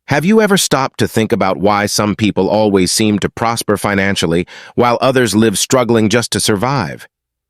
Have you ever stopped to think about why some people always seem to prosper financially while others live struggling just to survive?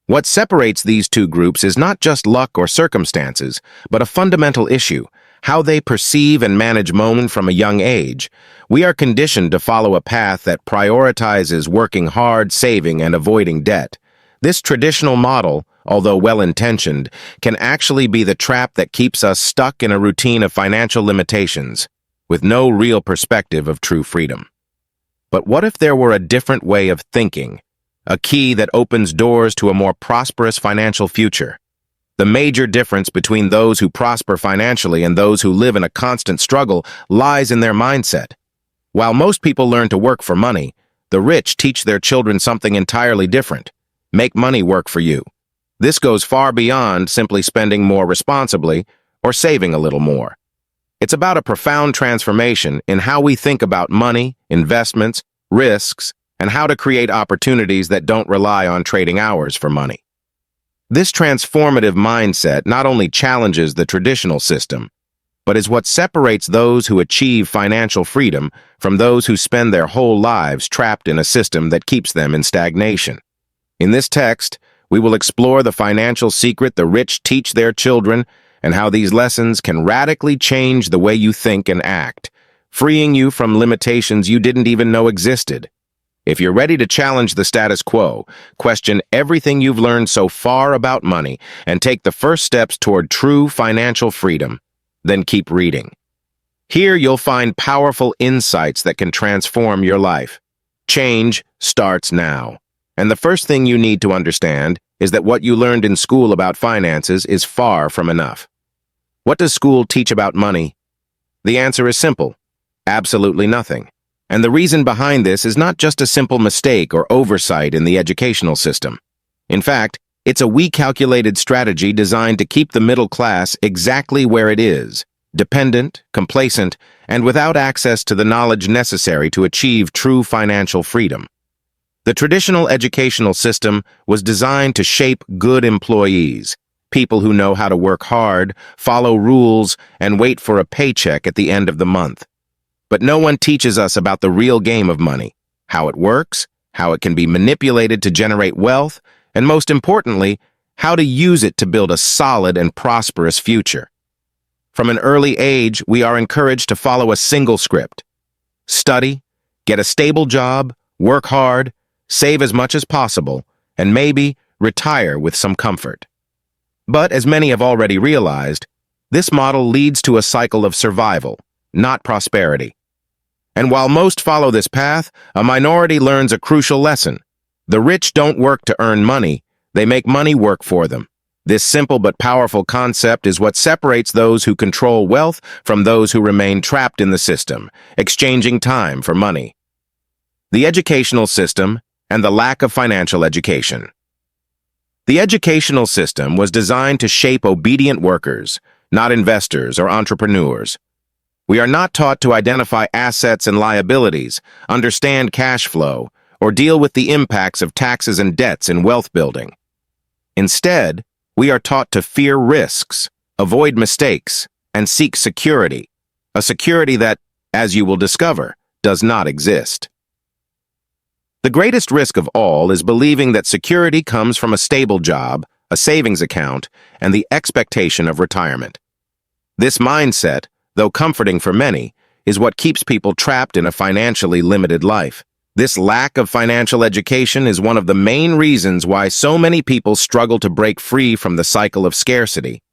What separates these two groups is not just luck or circumstances, but a fundamental issue: how they perceive and manage money from a young age. We are conditioned to follow a path that prioritizes working hard, saving, and avoiding debt. This traditional model, although well-intentioned, can actually be the trap that keeps us stuck in a routine of financial limitations, with no real perspective of true freedom. But what if there were a different way of thinking, a key that opens doors to a more prosperous financial future? The major difference between those who prosper financially and those who live in a constant struggle lies in their mindset. While most people learn to work for money, the rich teach their children something entirely different: make money work for you. This goes far beyond simply spending more responsibly or saving a little more. It's about a profound transformation in how we think about money, investments, risks, and how to create opportunities that don't rely on trading hours for money. This transformative mindset not only challenges the traditional system, but is what separates those who achieve financial freedom from those who spend their whole lives trapped in a system that keeps them in stagnation. In this text, we will explore the financial secret the rich teach their children and how these lessons can radically change the way you think and act, freeing you from limitations you didn't even know existed. If you're ready to challenge the status quo, question everything you've learned so far about money, and take the first steps toward true financial freedom, then keep reading. Here you'll find powerful insights that can transform your life. Change starts now. And the first thing you need to understand is that what you learned in school about finances is far from enough. What does school teach about money? The answer is simple: absolutely nothing. And the reason behind this is not just a simple mistake or oversight in the educational system. In fact, it's a calculated strategy designed to keep the middle class exactly where it is, dependent, complacent, and without access to the knowledge necessary to achieve true financial freedom. The traditional educational system was designed to shape good employees, people who know how to work hard, follow rules, and wait for a paycheck at the end of the month. But no one teaches us about the real game of money: how it works, how it can be manipulated to generate wealth, and most importantly, how to use it to build a solid and prosperous future. From an early age, we are encouraged to follow a single script: study, get a stable job, work hard, save as much as possible, and maybe retire with some comfort. But as many have already realized, this model leads to a cycle of survival, not prosperity. And while most follow this path, a minority learns a crucial lesson: the rich don't work to earn money, they make money work for them. This simple but powerful concept is what separates those who control wealth from those who remain trapped in the system, exchanging time for money. The educational system and the lack of financial education. The educational system was designed to shape obedient workers, not investors or entrepreneurs. We are not taught to identify assets and liabilities, understand cash flow, or deal with the impacts of taxes and debts in wealth building. Instead, we are taught to fear risks, avoid mistakes, and seek security, a security that, as you will discover, does not exist. The greatest risk of all is believing that security comes from a stable job, a savings account, and the expectation of retirement. This mindset, though comforting for many, is what keeps people trapped in a financially limited life. This lack of financial education is one of the main reasons why so many people struggle to break free from the cycle of scarcity.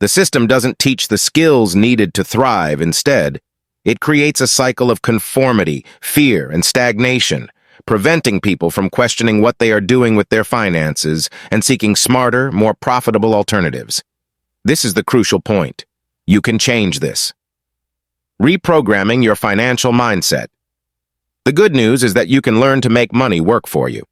The system doesn't teach the skills needed to thrive. Instead, it creates a cycle of conformity, fear, and stagnation, preventing people from questioning what they are doing with their finances and seeking smarter, more profitable alternatives. This is the crucial point. You can change this. Reprogramming your financial mindset. The good news is that you can learn to make money work for you.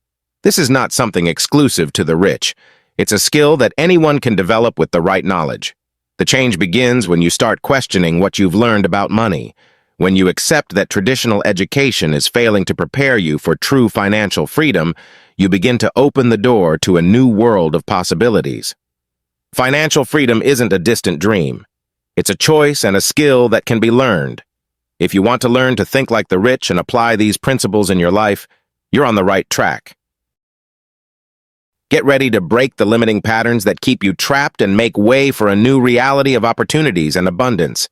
This is not something exclusive to the rich. It's a skill that anyone can develop with the right knowledge. The change begins when you start questioning what you've learned about money, when you accept that traditional education is failing to prepare you for true financial freedom. You begin to open the door to a new world of possibilities. Financial freedom isn't a distant dream. It's a choice and a skill that can be learned. If you want to learn to think like the rich and apply these principles in your life, you're on the right track. Get ready to break the limiting patterns that keep you trapped and make way for a new reality of opportunities and abundance.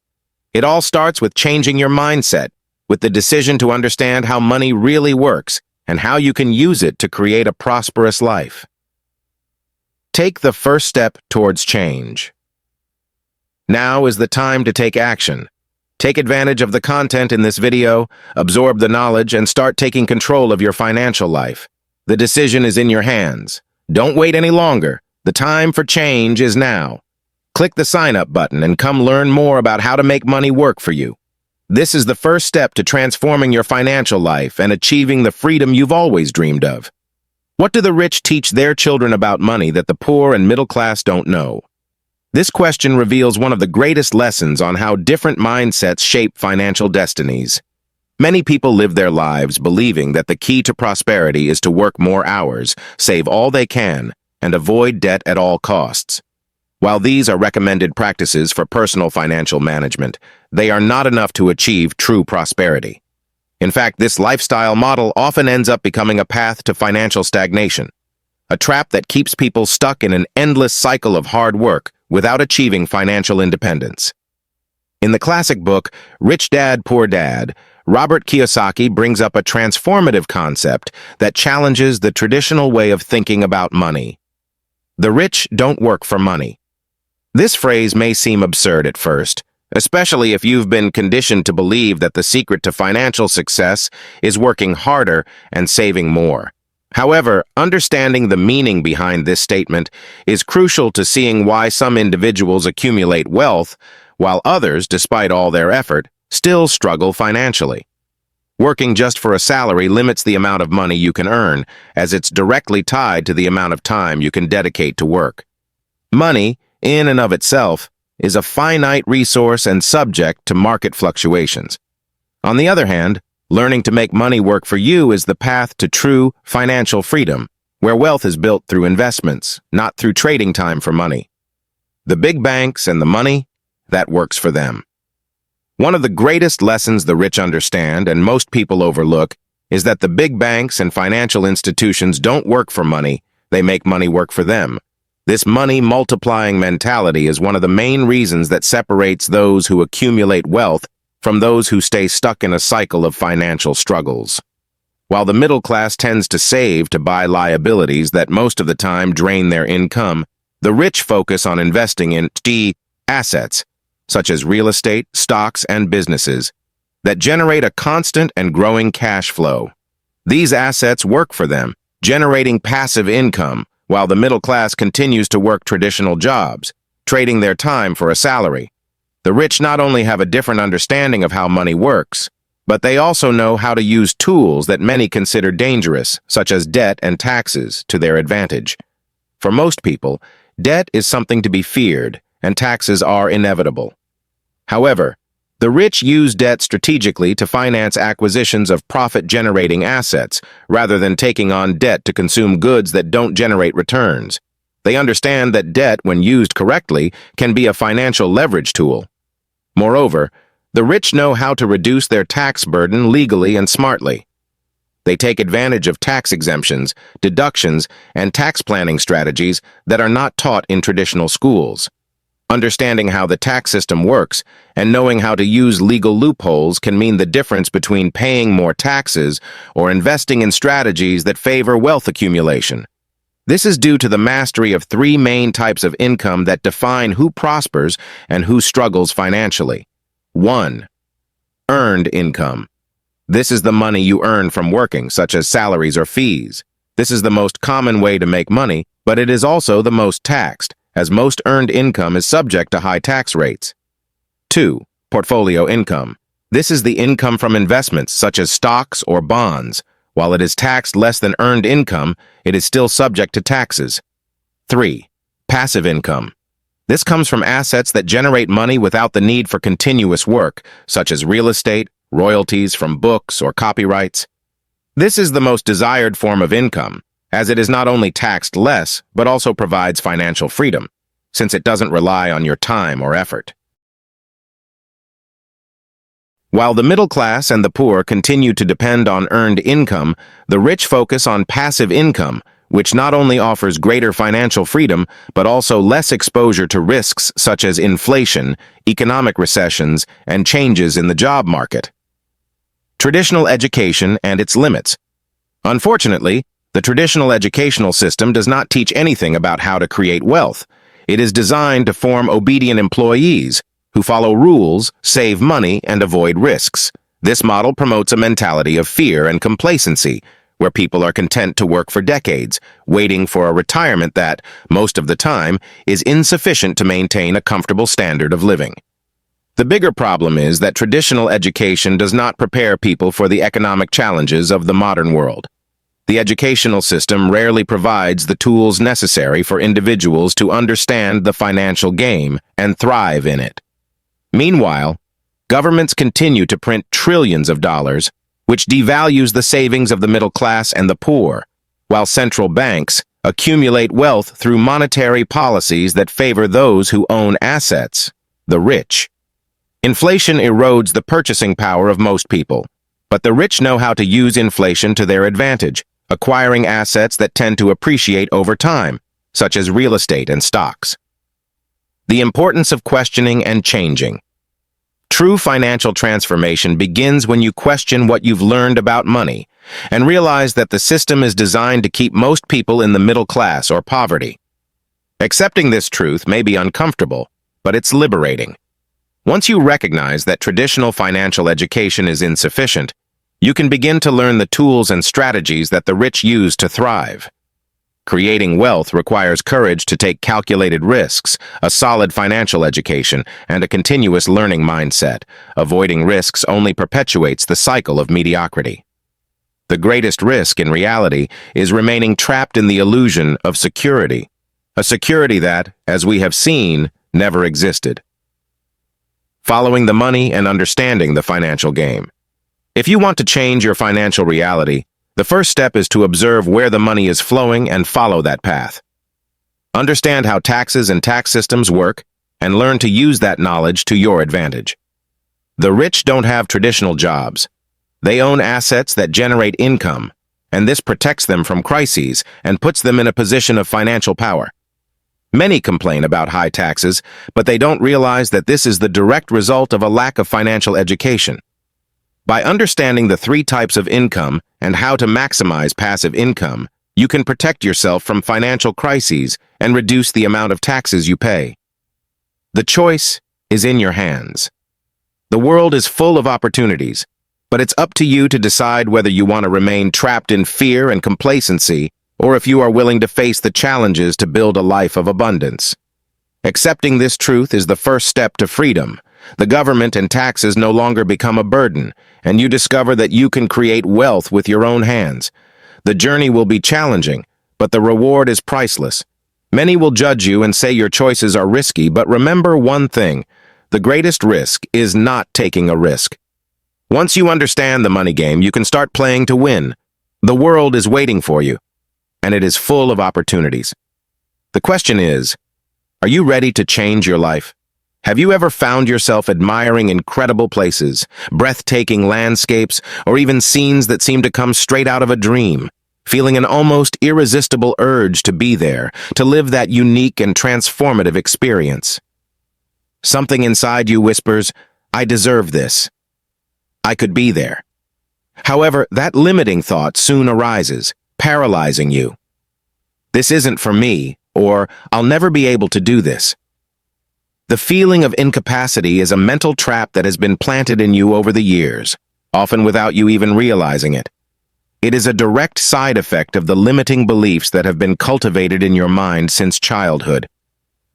It all starts with changing your mindset, with the decision to understand how money really works and how you can use it to create a prosperous life. Take the first step towards change. Now is the time to take action. Take advantage of the content in this video, absorb the knowledge, and start taking control of your financial life. The decision is in your hands. Don't wait any longer. The time for change is now. Click the sign up button and come learn more about how to make money work for you. This is the first step to transforming your financial life and achieving the freedom you've always dreamed of. What do the rich teach their children about money that the poor and middle class don't know? This question reveals one of the greatest lessons on how different mindsets shape financial destinies. Many people live their lives believing that the key to prosperity is to work more hours, save all they can, and avoid debt at all costs. While these are recommended practices for personal financial management, they are not enough to achieve true prosperity. In fact, this lifestyle model often ends up becoming a path to financial stagnation, a trap that keeps people stuck in an endless cycle of hard work without achieving financial independence. In the classic book, Rich Dad, Poor Dad, Robert Kiyosaki brings up a transformative concept that challenges the traditional way of thinking about money. The rich don't work for money. This phrase may seem absurd at first, especially if you've been conditioned to believe that the secret to financial success is working harder and saving more. However, understanding the meaning behind this statement is crucial to seeing why some individuals accumulate wealth, while others, despite all their effort, still struggle financially. Working just for a salary limits the amount of money you can earn, as it's directly tied to the amount of time you can dedicate to work. Money, in and of itself, is a finite resource and subject to market fluctuations. On the other hand, learning to make money work for you is the path to true financial freedom, where wealth is built through investments, not through trading time for money. The big banks and the money, that works for them. One of the greatest lessons the rich understand, and most people overlook, is that the big banks and financial institutions don't work for money, they make money work for them. This money-multiplying mentality is one of the main reasons that separates those who accumulate wealth from those who stay stuck in a cycle of financial struggles. While the middle class tends to save to buy liabilities that most of the time drain their income, the rich focus on investing in assets, such as real estate, stocks, and businesses, that generate a constant and growing cash flow. These assets work for them, generating passive income, while the middle class continues to work traditional jobs, trading their time for a salary. The rich not only have a different understanding of how money works, but they also know how to use tools that many consider dangerous, such as debt and taxes, to their advantage. For most people, debt is something to be feared, and taxes are inevitable. However, the rich use debt strategically to finance acquisitions of profit-generating assets, rather than taking on debt to consume goods that don't generate returns. They understand that debt, when used correctly, can be a financial leverage tool. Moreover, the rich know how to reduce their tax burden legally and smartly. They take advantage of tax exemptions, deductions, and tax planning strategies that are not taught in traditional schools. Understanding how the tax system works and knowing how to use legal loopholes can mean the difference between paying more taxes or investing in strategies that favor wealth accumulation. This is due to the mastery of three main types of income that define who prospers and who struggles financially. 1. Earned income. This is the money you earn from working, such as salaries or fees. This is the most common way to make money, but it is also the most taxed, as most earned income is subject to high tax rates. 2. Portfolio income. This is the income from investments, such as stocks or bonds. While it is taxed less than earned income, it is still subject to taxes. 3. Passive income. This comes from assets that generate money without the need for continuous work, such as real estate, royalties from books, or copyrights. This is the most desired form of income, as it is not only taxed less, but also provides financial freedom, since it doesn't rely on your time or effort. While the middle class and the poor continue to depend on earned income, the rich focus on passive income, which not only offers greater financial freedom, but also less exposure to risks such as inflation, economic recessions, and changes in the job market. Traditional education and its limits. Unfortunately, the traditional educational system does not teach anything about how to create wealth. It is designed to form obedient employees who follow rules, save money, and avoid risks. This model promotes a mentality of fear and complacency, where people are content to work for decades, waiting for a retirement that, most of the time, is insufficient to maintain a comfortable standard of living. The bigger problem is that traditional education does not prepare people for the economic challenges of the modern world. The educational system rarely provides the tools necessary for individuals to understand the financial game and thrive in it. Meanwhile, governments continue to print trillions of dollars, which devalues the savings of the middle class and the poor, while central banks accumulate wealth through monetary policies that favor those who own assets, the rich. Inflation erodes the purchasing power of most people, but the rich know how to use inflation to their advantage, acquiring assets that tend to appreciate over time, such as real estate and stocks. The importance of questioning and changing. True financial transformation begins when you question what you've learned about money and realize that the system is designed to keep most people in the middle class or poverty. Accepting this truth may be uncomfortable, but it's liberating. Once you recognize that traditional financial education is insufficient, you can begin to learn the tools and strategies that the rich use to thrive. Creating wealth requires courage to take calculated risks, a solid financial education, and a continuous learning mindset. Avoiding risks only perpetuates the cycle of mediocrity. The greatest risk, in reality, is remaining trapped in the illusion of security, a security that, as we have seen, never existed. Following the money and understanding the financial game. If you want to change your financial reality, the first step is to observe where the money is flowing and follow that path. Understand how taxes and tax systems work and learn to use that knowledge to your advantage. The rich don't have traditional jobs. They own assets that generate income, and this protects them from crises and puts them in a position of financial power. Many complain about high taxes, but they don't realize that this is the direct result of a lack of financial education. By understanding the 3 types of income and how to maximize passive income, you can protect yourself from financial crises and reduce the amount of taxes you pay. The choice is in your hands. The world is full of opportunities, but it's up to you to decide whether you want to remain trapped in fear and complacency or if you are willing to face the challenges to build a life of abundance. Accepting this truth is the first step to freedom. The government and taxes no longer become a burden, and you discover that you can create wealth with your own hands. The journey will be challenging, but the reward is priceless. Many will judge you and say your choices are risky, but remember one thing: the greatest risk is not taking a risk. Once you understand the money game, you can start playing to win. The world is waiting for you, and it is full of opportunities. The question is, are you ready to change your life? Have you ever found yourself admiring incredible places, breathtaking landscapes, or even scenes that seem to come straight out of a dream, feeling an almost irresistible urge to be there, to live that unique and transformative experience? Something inside you whispers, "I deserve this. I could be there." However, that limiting thought soon arises, paralyzing you. "This isn't for me," or "I'll never be able to do this." The feeling of incapacity is a mental trap that has been planted in you over the years, often without you even realizing it. It is a direct side effect of the limiting beliefs that have been cultivated in your mind since childhood.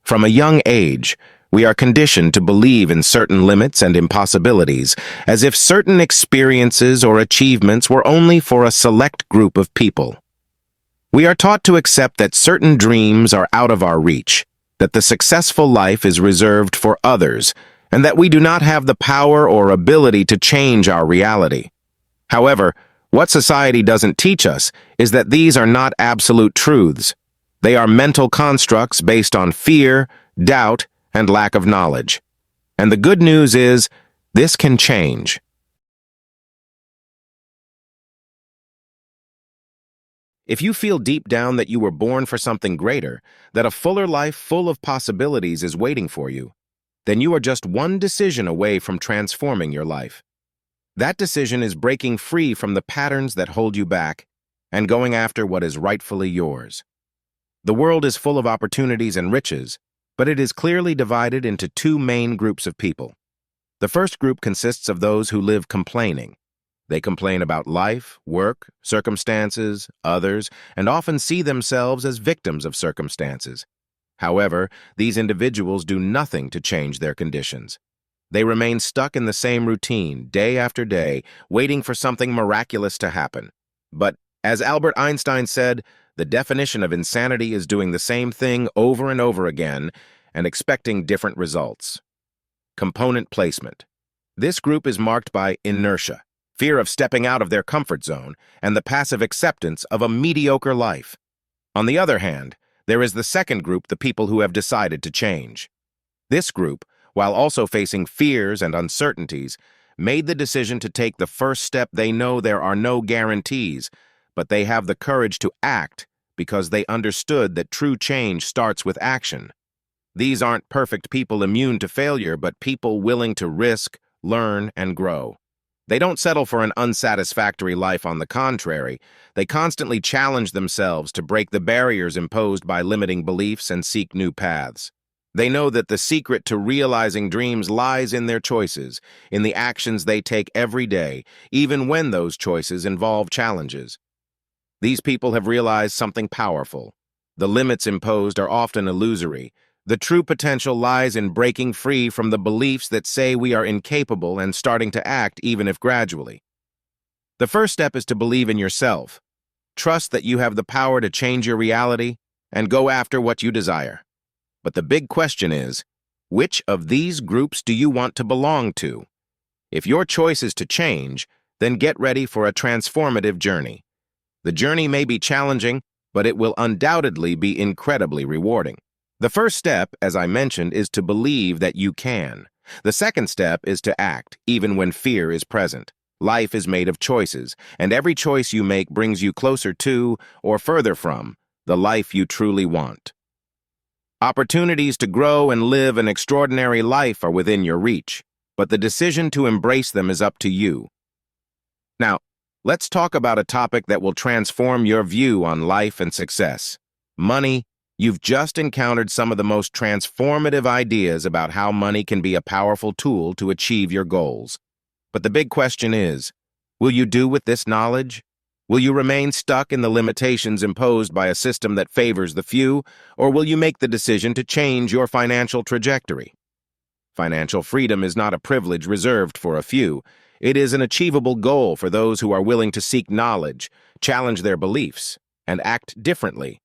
From a young age, we are conditioned to believe in certain limits and impossibilities, as if certain experiences or achievements were only for a select group of people. We are taught to accept that certain dreams are out of our reach, that the successful life is reserved for others, and that we do not have the power or ability to change our reality. However, what society doesn't teach us is that these are not absolute truths. They are mental constructs based on fear, doubt, and lack of knowledge. And the good news is, this can change. If you feel deep down that you were born for something greater, that a fuller life full of possibilities is waiting for you, then you are just one decision away from transforming your life. That decision is breaking free from the patterns that hold you back and going after what is rightfully yours. The world is full of opportunities and riches, but it is clearly divided into two main groups of people. The first group consists of those who live complaining. They complain about life, work, circumstances, others, and often see themselves as victims of circumstances. However, these individuals do nothing to change their conditions. They remain stuck in the same routine, day after day, waiting for something miraculous to happen. But, as Albert Einstein said, the definition of insanity is doing the same thing over and over again and expecting different results. Component placement. This group is marked by inertia, fear of stepping out of their comfort zone, and the passive acceptance of a mediocre life. On the other hand, there is the second group, the people who have decided to change. This group, while also facing fears and uncertainties, made the decision to take the first step. They know there are no guarantees, but they have the courage to act because they understood that true change starts with action. These aren't perfect people immune to failure, but people willing to risk, learn, and grow. They don't settle for an unsatisfactory life. On the contrary, they constantly challenge themselves to break the barriers imposed by limiting beliefs and seek new paths. They know that the secret to realizing dreams lies in their choices, in the actions they take every day, even when those choices involve challenges. These people have realized something powerful. The limits imposed are often illusory. The true potential lies in breaking free from the beliefs that say we are incapable and starting to act, even if gradually. The first step is to believe in yourself. Trust that you have the power to change your reality and go after what you desire. But the big question is, which of these groups do you want to belong to? If your choice is to change, then get ready for a transformative journey. The journey may be challenging, but it will undoubtedly be incredibly rewarding. The first step, as I mentioned, is to believe that you can. The second step is to act, even when fear is present. Life is made of choices, and every choice you make brings you closer to, or further from, the life you truly want. Opportunities to grow and live an extraordinary life are within your reach, but the decision to embrace them is up to you. Now, let's talk about a topic that will transform your view on life and success: money. You've just encountered some of the most transformative ideas about how money can be a powerful tool to achieve your goals. But the big question is, will you do with this knowledge? Will you remain stuck in the limitations imposed by a system that favors the few, or will you make the decision to change your financial trajectory? Financial freedom is not a privilege reserved for a few. It is an achievable goal for those who are willing to seek knowledge, challenge their beliefs, and act differently.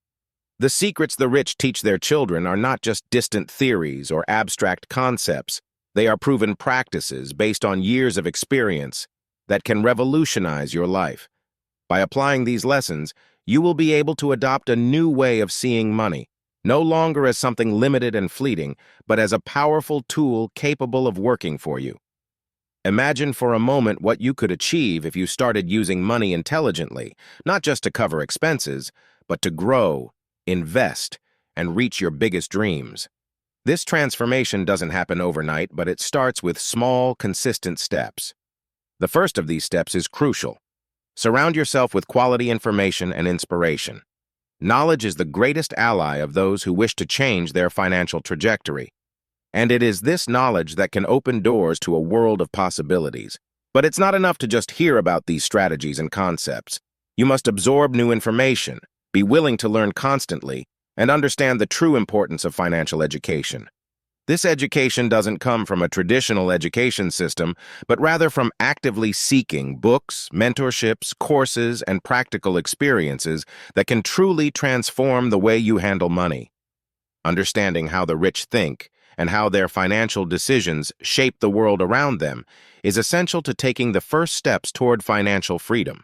The secrets the rich teach their children are not just distant theories or abstract concepts. They are proven practices based on years of experience that can revolutionize your life. By applying these lessons, you will be able to adopt a new way of seeing money, no longer as something limited and fleeting, but as a powerful tool capable of working for you. Imagine for a moment what you could achieve if you started using money intelligently, not just to cover expenses, but to grow, invest, and reach your biggest dreams. This transformation doesn't happen overnight, but it starts with small, consistent steps. The first of these steps is crucial. Surround yourself with quality information and inspiration. Knowledge is the greatest ally of those who wish to change their financial trajectory. And it is this knowledge that can open doors to a world of possibilities. But it's not enough to just hear about these strategies and concepts. You must absorb new information, be willing to learn constantly, and understand the true importance of financial education. This education doesn't come from a traditional education system, but rather from actively seeking books, mentorships, courses, and practical experiences that can truly transform the way you handle money. Understanding how the rich think and how their financial decisions shape the world around them is essential to taking the first steps toward financial freedom.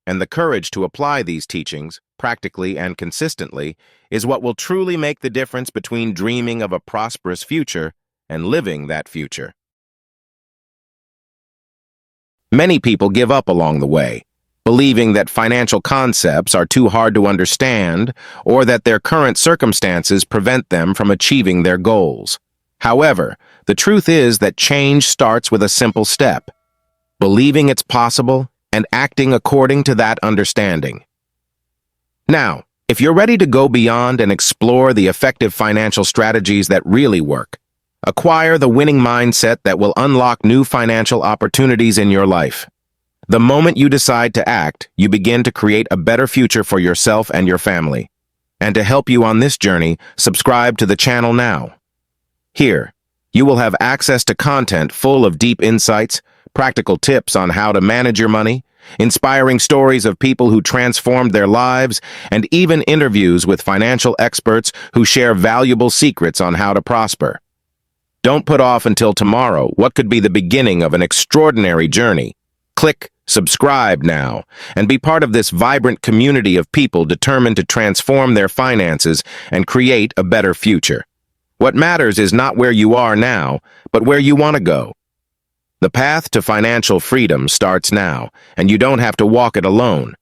And the courage to apply these teachings, practically and consistently, is what will truly make the difference between dreaming of a prosperous future and living that future. Many people give up along the way. believing that financial concepts are too hard to understand or that their current circumstances prevent them from achieving their goals. However, the truth is that change starts with a simple step: believing it's possible and acting according to that understanding. Now, if you're ready to go beyond and explore the effective financial strategies that really work, acquire the winning mindset that will unlock new financial opportunities in your life. The moment you decide to act, you begin to create a better future for yourself and your family. And to help you on this journey, subscribe to the channel now. Here, you will have access to content full of deep insights, practical tips on how to manage your money, inspiring stories of people who transformed their lives, and even interviews with financial experts who share valuable secrets on how to prosper. Don't put off until tomorrow what could be the beginning of an extraordinary journey. Click subscribe now and be part of this vibrant community of people determined to transform their finances and create a better future. What matters is not where you are now, but where you want to go. The path to financial freedom starts now, and you don't have to walk it alone.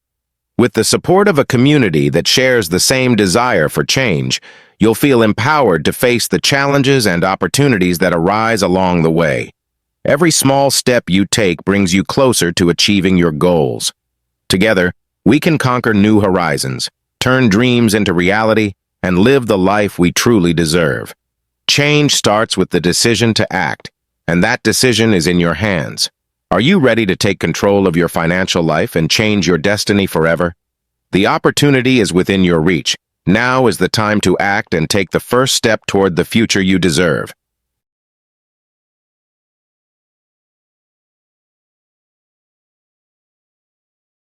With the support of a community that shares the same desire for change, you'll feel empowered to face the challenges and opportunities that arise along the way. Every small step you take brings you closer to achieving your goals. Together, we can conquer new horizons, turn dreams into reality, and live the life we truly deserve. Change starts with the decision to act, and that decision is in your hands. Are you ready to take control of your financial life and change your destiny forever? The opportunity is within your reach. Now is the time to act and take the first step toward the future you deserve.